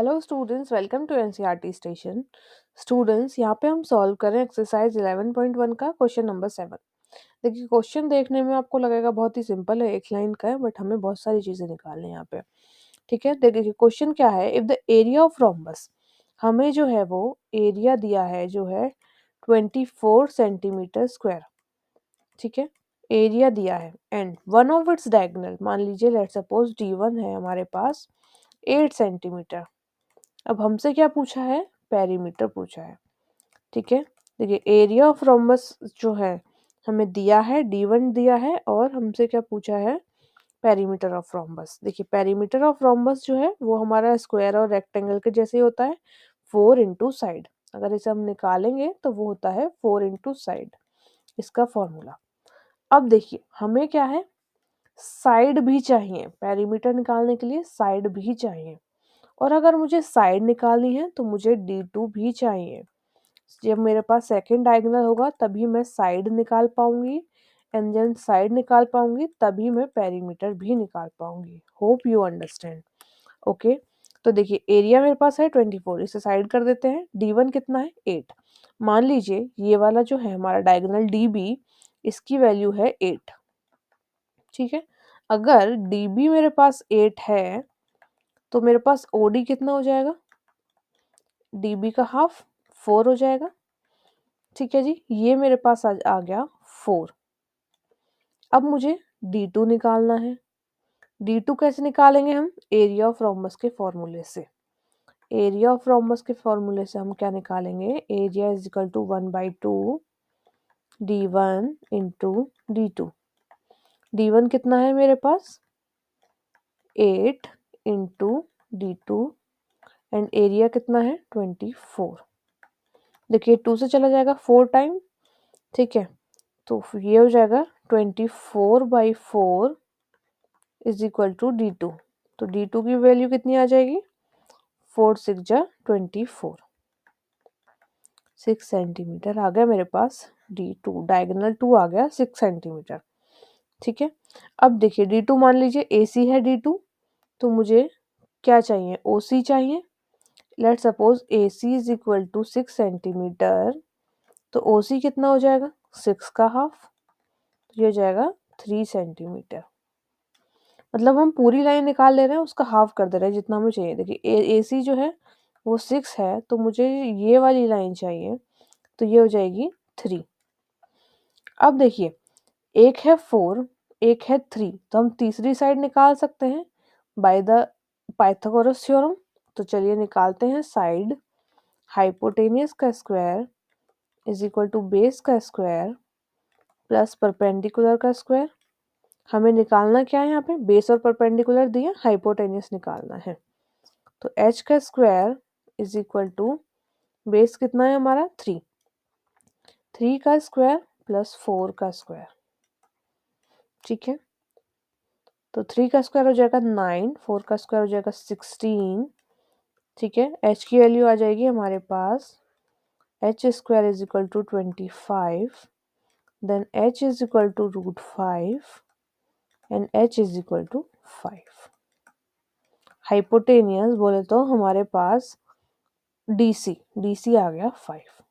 Hello students, welcome to NCERT station. Students, यहाँ पे हम सॉल्व करें एक्सरसाइज 11.1 का क्वेश्चन नंबर 7। देखिए, क्वेश्चन देखने में आपको लगेगा बहुत ही सिंपल है, एक लाइन का है, बट हमें बहुत सारी चीज़ें निकालनी है यहाँ पे। ठीक है, देखिए क्वेश्चन क्या है। If the area of rhombus, हमें जो है वो एरिया दिया है जो है 24 सेंटीमीटर स्क्वायर। ठीक है, एरिया दिया है and one of its diagonal, मान लीजिए लेट्स सपोज D1 है हमारे पास 8 सेंटीमीटर। अब हमसे क्या पूछा है, पेरीमीटर पूछा है। ठीक है, देखिए एरिया ऑफ रोम्बस जो है हमें दिया है, D1 दिया है और हमसे क्या पूछा है, पेरीमीटर ऑफ रोम्बस। देखिए पेरीमीटर ऑफ रोम्बस जो है वो हमारा स्क्वायर और रेक्टेंगल के जैसे ही होता है, 4 इंटू साइड। अगर इसे हम निकालेंगे तो वो होता है 4 इंटू साइड, इसका फॉर्मूला। अब देखिए हमें क्या है, साइड भी चाहिए, पेरीमीटर निकालने के लिए साइड भी चाहिए। और अगर मुझे साइड निकालनी है तो मुझे D2 भी चाहिए। जब मेरे पास सेकंड डायगोनल होगा तभी मैं साइड निकाल पाऊंगी एंड देन साइड निकाल पाऊंगी तभी मैं पेरीमीटर भी निकाल पाऊंगी। Hope you understand. ओके, तो देखिए एरिया मेरे पास है 24, इसे साइड कर देते हैं। D1 कितना है, 8। मान लीजिए ये वाला जो है हमारा डायगोनल DB, इसकी वैल्यू है 8। ठीक है, अगर DB मेरे पास 8 है तो मेरे पास OD कितना हो जाएगा, DB का हाफ 4 हो जाएगा। ठीक है जी, ये मेरे पास आ गया 4। अब मुझे D2 निकालना है। D2 कैसे निकालेंगे हम, एरिया ऑफ रोम्बस के फॉर्मूले से। एरिया ऑफ रोम्बस के फॉर्मूले से हम क्या निकालेंगे, area is equal to 1/2 D1 into D2। D1 कितना है मेरे पास, 8 इंटू D2 एंड एरिया कितना है 24। देखिए 2 से चला जाएगा 4 टाइम। ठीक है, तो ये हो जाएगा 24/4 इज इक्वल टू D2। तो D2 की वैल्यू कितनी आ जाएगी, 4 6 जा 24, 6 सेंटीमीटर आ गया मेरे पास। D2 डायगोनल 2 आ गया 6 सेंटीमीटर। ठीक है, अब देखिए D2 मान लीजिए AC है D2, तो मुझे क्या चाहिए, OC चाहिए। Let suppose AC is equal to 6 centimetre, तो OC कितना हो जाएगा, 6 का हाफ, ये हो जाएगा 3 सेंटीमीटर। मतलब हम पूरी लाइन निकाल ले रहे हैं, उसका हाफ कर दे रहे हैं जितना हमें चाहिए। देखिए AC जो है वो 6 है, तो मुझे ये वाली लाइन चाहिए, तो ये हो जाएगी 3। अब देखिए एक है 4, एक है 3, तो हम तीसरी साइड निकाल सकते हैं बाय द पाइथागोरस थ्योरम। तो चलिए निकालते हैं साइड। हाइपोटेनियस का square is equal to base का स्क्वायर प्लस परपेंडिकुलर का स्क्वायर। हमें निकालना क्या है, यहाँ पे बेस और परपेंडिकुलर दिया, हाइपोटेनियस निकालना है। तो h का square is equal to base कितना है हमारा 3, 3 का स्क्वायर प्लस 4 का स्क्वायर। ठीक है, तो 3 का स्क्वायर हो जाएगा 9, 4 का स्क्वायर हो जाएगा 16। ठीक है, h की वैल्यू आ जाएगी हमारे पास, h square is equal to 25, then h is equal to √5 and h is equal to 5। Hypotenuse बोले तो हमारे पास DC आ गया 5।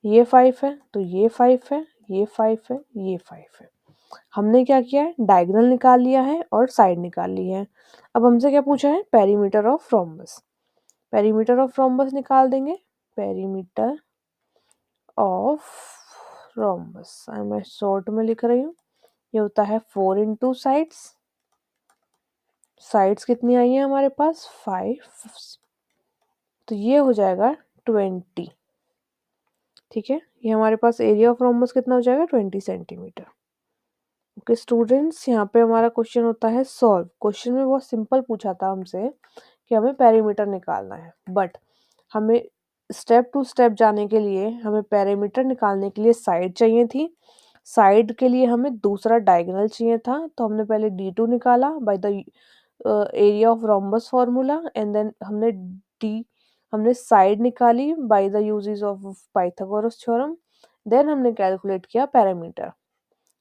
ये 5 है तो ये 5 है, ये 5 है, ये 5 है। हमने क्या किया है, डायगोनल निकाल लिया है और साइड निकाल ली है। अब हमसे क्या पूछा है, perimeter of rhombus. Perimeter of rhombus निकाल देंगे। पेरीमीटर ऑफ रोम्बस मैं शॉर्ट में लिख रही हूँ, ये होता है 4 इंटू साइड्स। साइड्स कितनी आई है हमारे पास, 5, तो ये हो जाएगा 20। ठीक है, ये हमारे पास एरिया ऑफ रोम्बस कितना हो जाएगा, 20 सेंटीमीटर। ओके स्टूडेंट्स, यहाँ पे हमारा क्वेश्चन होता है सॉल्व। क्वेश्चन में बहुत सिंपल पूछा था हमसे कि हमें पेरीमीटर निकालना है, बट हमें स्टेप टू स्टेप जाने के लिए हमें पेरीमीटर निकालने के लिए साइड चाहिए थी। साइड के लिए हमें दूसरा डायगोनल चाहिए था, तो हमने पहले D2 निकाला by the area of rhombus formula and then हमने साइड निकाली by the uses of Pythagoras theorem. Then हमने कैलकुलेट किया पेरीमीटर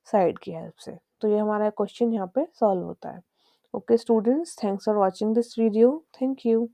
साइड की हेल्प से। तो ये हमारा क्वेश्चन यहाँ पे सॉल्व होता है। Okay students, thanks for watching this video, thank you.